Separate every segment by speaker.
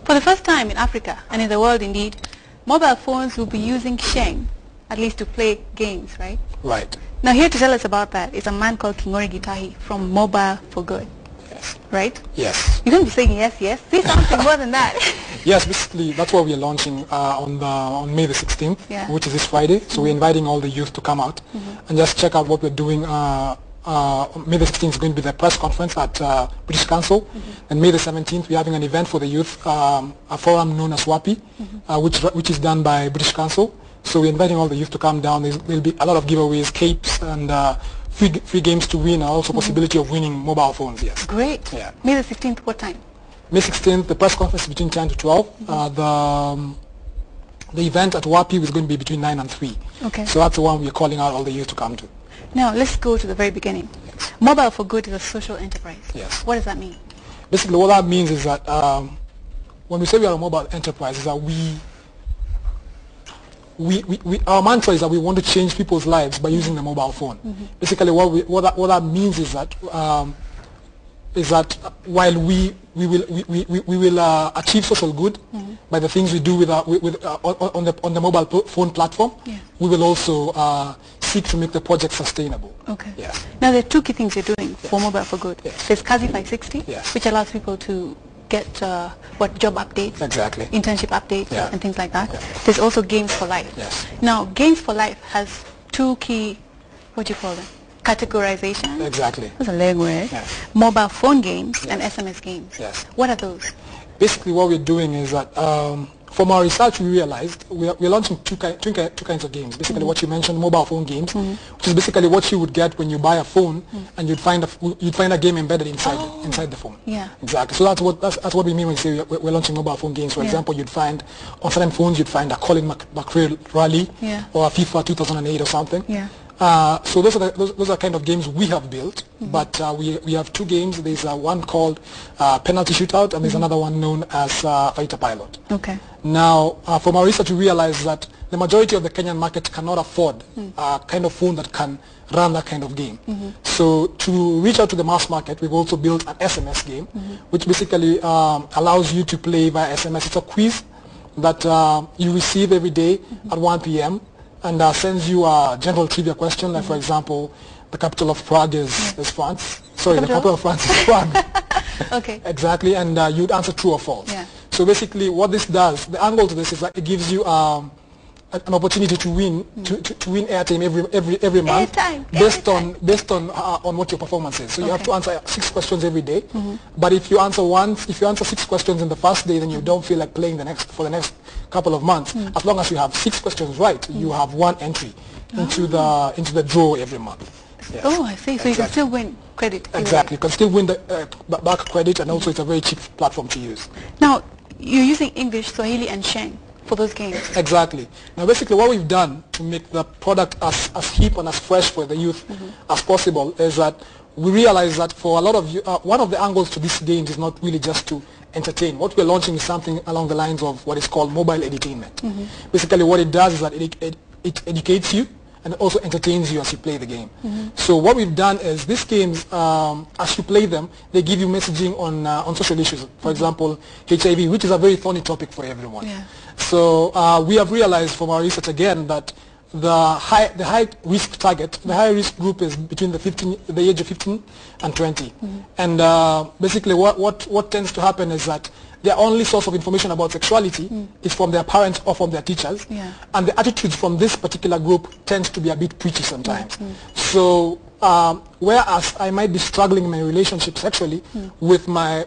Speaker 1: For the first time in Africa, and in the world indeed, mobile phones will be using Sheng, at least to play games, right?
Speaker 2: Right.
Speaker 1: Now here to tell us about that is a man called Kingori Gitahi from Mobile for Good.
Speaker 2: Yes.
Speaker 1: Right?
Speaker 2: Yes.
Speaker 1: You don't be saying yes, yes. Say something more than that.
Speaker 2: Yes, basically that's what we are launching on May the 16th,
Speaker 1: yeah.
Speaker 2: which is this Friday. So we're inviting all the youth to come out and just check out what we're doing. May the 16th is going to be the press conference at British Council, and May the 17th we're having an event for the youth, a forum known as WAPI, which is done by British Council. So we're inviting all the youth to come down. There'll be a lot of giveaways, capes, and free games to win, and also possibility of winning mobile phones. Yes.
Speaker 1: Great.
Speaker 2: Yeah.
Speaker 1: May the 16th, what time?
Speaker 2: May 16th, the press conference is between 10 to 12. The event at WAPI is going to be between 9 and 3.
Speaker 1: Okay.
Speaker 2: So that's the one we're calling out all the youth to come to.
Speaker 1: Now let's go to the very beginning.
Speaker 2: Yes.
Speaker 1: Mobile for Good is a social enterprise.
Speaker 2: Yes.
Speaker 1: What does that mean?
Speaker 2: Basically, what that means is that when we say we are a mobile enterprise, is that our mantra is that we want to change people's lives by using the mobile phone. Basically, what that means is that while we will achieve social good by the things we do on the mobile phone platform, we will also seek to make the project sustainable.
Speaker 1: Okay.
Speaker 2: Yes.
Speaker 1: Now there are two key things you're doing for Mobile for Good.
Speaker 2: Yes.
Speaker 1: There's Kazi 560, which allows people to get job updates,
Speaker 2: exactly,
Speaker 1: internship updates, and things like that.
Speaker 2: Yeah.
Speaker 1: There's also Games for Life.
Speaker 2: Yes.
Speaker 1: Now Games for Life has two key, what do you call them? Categorization.
Speaker 2: Exactly.
Speaker 1: That's a leg word.
Speaker 2: Yes.
Speaker 1: Mobile phone games and SMS games.
Speaker 2: Yes.
Speaker 1: What are those?
Speaker 2: Basically, what we're doing is that from our research, we realized we're launching two kinds of games. Basically, what you mentioned, mobile phone games, which is basically what you would get when you buy a phone and you'd find a game embedded inside the phone.
Speaker 1: Yeah.
Speaker 2: Exactly. So that's what we mean when we say we're launching mobile phone games. For example, you'd find on certain phones you'd find a Colin McRae Rally or a FIFA 2008 or something.
Speaker 1: Yeah.
Speaker 2: So those are kind of games we have built, but we have two games. There's one called Penalty Shootout, and there's another one known as Fighter Pilot.
Speaker 1: Okay.
Speaker 2: Now, from our research, we realized that the majority of the Kenyan market cannot afford a kind of phone that can run that kind of game. So to reach out to the mass market, we've also built an SMS game, which basically allows you to play via SMS. It's a quiz that you receive every day at 1 p.m. and sends you a general trivia question, like for example, the capital of Prague is France. Sorry, the capital of France is Prague.
Speaker 1: Okay.
Speaker 2: Exactly, and you'd answer true or false.
Speaker 1: Yeah.
Speaker 2: So basically, what this does, the angle to this is that it gives you an opportunity to win to win airtime every month, based on what your performance is. So you have to answer 6 questions every day. But if you answer 6 questions in the first day, then you don't feel like playing for the next couple of months. As long as you have 6 questions right, you have 1 entry into the draw every month. Yes.
Speaker 1: Oh, I see. So you can still win credit.
Speaker 2: Exactly. You can still win the back credit, and also it's a very cheap platform to use.
Speaker 1: Now, you're using English, Swahili, and Sheng for those games.
Speaker 2: Exactly. Now, basically, what we've done to make the product as hip and as fresh for the youth as possible is that we realize that for a lot of you, one of the angles to these games is not really just to entertain. What we're launching is something along the lines of what is called mobile edutainment. Basically, what it does is that it educates you and it also entertains you as you play the game. So what we've done is these games, as you play them, they give you messaging on social issues. For example, HIV, which is a very thorny topic for everyone.
Speaker 1: Yeah.
Speaker 2: So we have realized from our research again that the high risk target, the high risk group is between the age of 15 and 20. And basically what tends to happen is that their only source of information about sexuality is from their parents or from their teachers. And the attitudes from this particular group tends to be a bit preachy sometimes. So whereas I might be struggling in my relationship sexually with my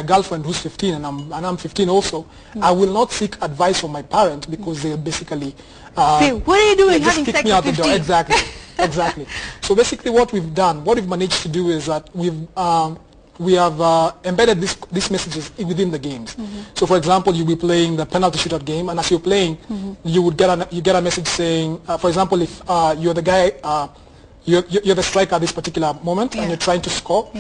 Speaker 2: girlfriend who's 15 and I'm 15 also, I will not seek advice from my parents because they'll basically
Speaker 1: say, what are you doing having
Speaker 2: kick
Speaker 1: sex
Speaker 2: me out
Speaker 1: at
Speaker 2: the
Speaker 1: 15?
Speaker 2: door. Exactly. Exactly. So basically what we've managed to do is that we have embedded these messages within the games. So for example, you'll be playing the penalty shootout game, and as you're playing, you would get a message saying, for example, if you're the guy, you're the striker at this particular moment, and you're trying to score,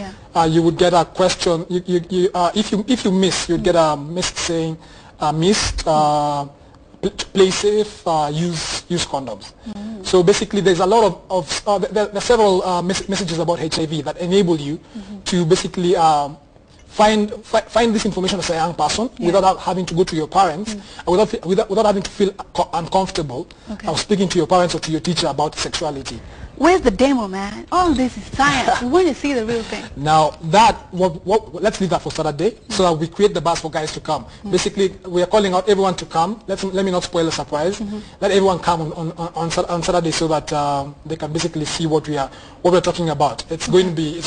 Speaker 2: you would get a question. If you miss, you'd get a message saying, missed. Play safe, use condoms. So basically there's a lot there are several messages about HIV that enable you to basically find this information as a young person without having to go to your parents, without having to feel uncomfortable speaking to your parents or to your teacher about sexuality.
Speaker 1: Where's the demo, man? All this is science. We want to see the real thing.
Speaker 2: Now let's leave that for Saturday, so that we create the buzz for guys to come. Basically, we are calling out everyone to come. Let me not spoil the surprise. Let everyone come on Saturday, so that they can basically see what we're talking about. It's going to be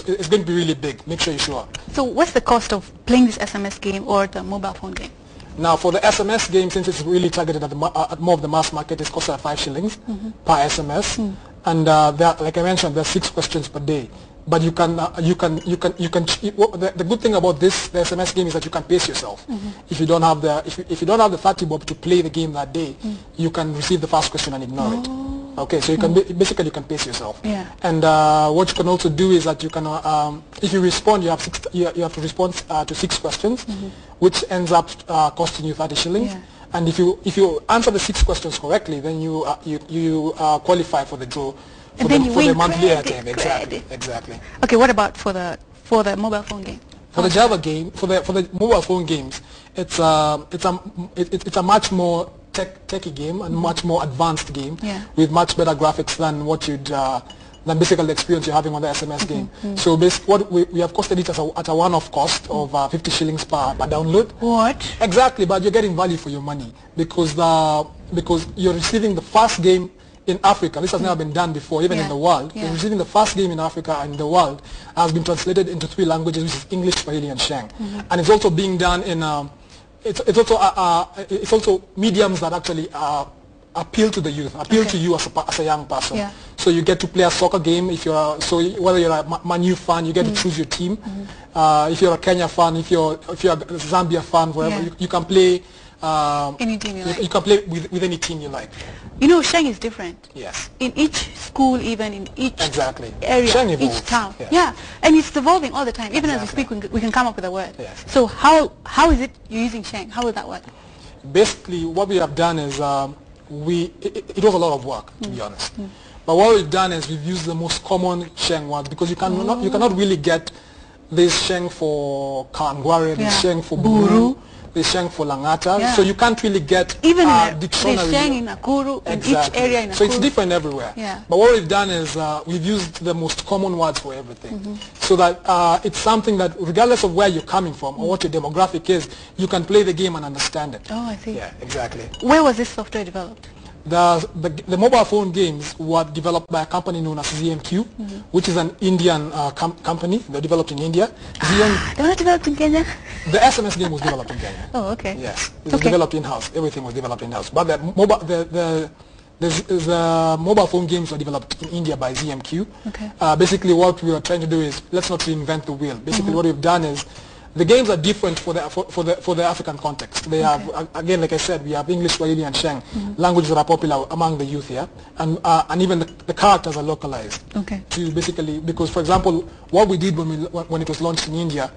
Speaker 2: really big. Make sure you show up. So
Speaker 1: what's the cost of playing this SMS game or the mobile phone game?
Speaker 2: Now, for the SMS game, since it's really targeted at more of the mass market, it's cost 5 shillings per SMS. And like I mentioned, there are 6 questions per day. But the good thing about the SMS game is that you can pace yourself. If you don't have the 30 bob to play the game that day, you can receive the first question and ignore it. Okay, so you can basically you can pace yourself.
Speaker 1: Yeah.
Speaker 2: And what you can also do is that you can, if you respond, you have to respond to 6 questions, which ends up costing you 30 shillings. Yeah. And if you answer the 6 questions correctly, then you qualify for the draw for the monthly airtime. Exactly.
Speaker 1: Okay, what about for the mobile phone game?
Speaker 2: For the Java game, for the mobile phone games, it's a much more techy game and much more advanced game with much better graphics than what than basically the experience you're having on the SMS game. So what we have costed it at a one-off cost of 50 shillings per download.
Speaker 1: What?
Speaker 2: Exactly, but you're getting value for your money because you're receiving the first game in Africa. This has never been done before, even in the world. You're receiving the first game in Africa and in the world has been translated into 3 languages, which is English, Swahili, and Sheng. And it's also being done in it's also mediums that actually appeal to the youth, appeal to you as a young person. Yeah. So you get to play a soccer game. Whether you're a Man U fan, you get to choose your team. If you're a Kenya fan, if you're a Zambia fan, wherever you can play.
Speaker 1: Any team you like.
Speaker 2: You can play with any team you like.
Speaker 1: You know, Sheng is different.
Speaker 2: Yes.
Speaker 1: In each school, even in each area,
Speaker 2: Sheng evolves.
Speaker 1: each town. Yes. Yeah, and it's evolving all the time. Even as we speak, we can come up with a word.
Speaker 2: Yes.
Speaker 1: So how is it you're using Sheng? How will that work?
Speaker 2: Basically, what we have done is it was a lot of work, to be honest. But what we've done is we've used the most common Sheng words because you cannot really get this Sheng for Kangware, this Sheng for Buru, this Sheng for Langata. So you can't really get
Speaker 1: even
Speaker 2: dictionary.
Speaker 1: There's Sheng in Nakuru, in each area in Nakuru.
Speaker 2: So it's different everywhere. Yeah. But what we've done is we've used the most common words for everything. So that it's something that regardless of where you're coming from or what your demographic is, you can play the game and understand it.
Speaker 1: Oh, I see.
Speaker 2: Yeah, exactly.
Speaker 1: Where was this software developed?
Speaker 2: The mobile phone games were developed by a company known as ZMQ, which is an Indian company. They're developed in India.
Speaker 1: They're not developed in Kenya?
Speaker 2: The SMS game was developed in Kenya.
Speaker 1: Oh, okay.
Speaker 2: Yes, it was developed in-house. Everything was developed in-house. But the mobile phone games were developed in India by ZMQ. Okay. Basically, what we were trying to do is let's not reinvent the wheel. Basically, what we've done is the games are different for the African context. They have, again, like I said, we have English, Swahili, and Sheng, languages that are popular among the youth here, and even the characters are localized. Okay. To basically, because for example, what we did when it was launched in India,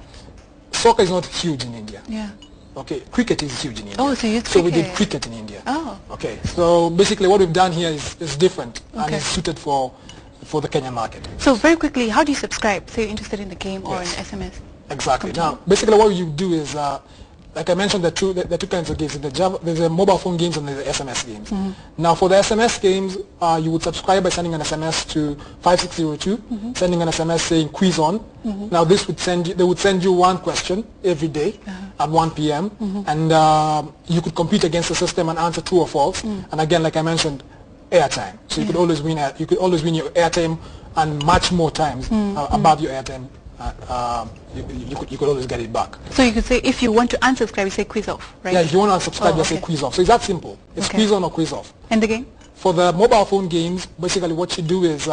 Speaker 2: soccer is not huge in India. Yeah. Okay, cricket is huge in India.
Speaker 1: Oh, so you used cricket.
Speaker 2: We did cricket in India.
Speaker 1: Oh.
Speaker 2: Okay, so basically what we've done here is different and is suited for the Kenyan market.
Speaker 1: So very quickly, how do you subscribe? Say you're interested in the game or in SMS?
Speaker 2: Exactly. Now, basically what you do is, like I mentioned, there are two kinds of games. There's the mobile phone games and there's the SMS games. Now, for the SMS games, you would subscribe by sending an SMS to 5602, sending an SMS saying quiz on. Now, they would send you one question every day at 1 p.m. And you could compete against the system and answer true or false. And again, like I mentioned, airtime. So you could always win. You could always win your airtime and much more times above your airtime. You could always get it back.
Speaker 1: So you could say if you want to unsubscribe, you say quiz off, right?
Speaker 2: Yeah, if you want to unsubscribe, you say quiz off. So it's that simple. It's quiz on or quiz off.
Speaker 1: And the game?
Speaker 2: For the mobile phone games, basically what you do is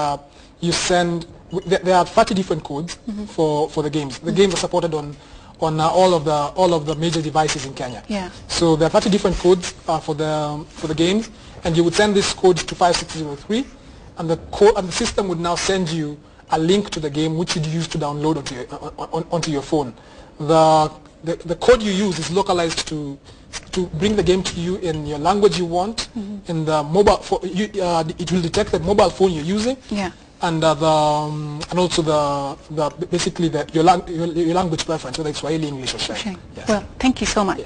Speaker 2: you send. There are 30 different codes for the games. The games are supported on all of the major devices in Kenya. Yeah. So there are 30 different codes for the games, and you would send these codes to 5603, and the system would now send you a link to the game which you'd use to download onto your phone. The code you use is localized to bring the game to you in your language you want. In the mobile, it will detect the mobile phone you're using. Yeah. and also basically your language preference, whether it's Swahili, English, or Sheng.
Speaker 1: Well, thank you so much.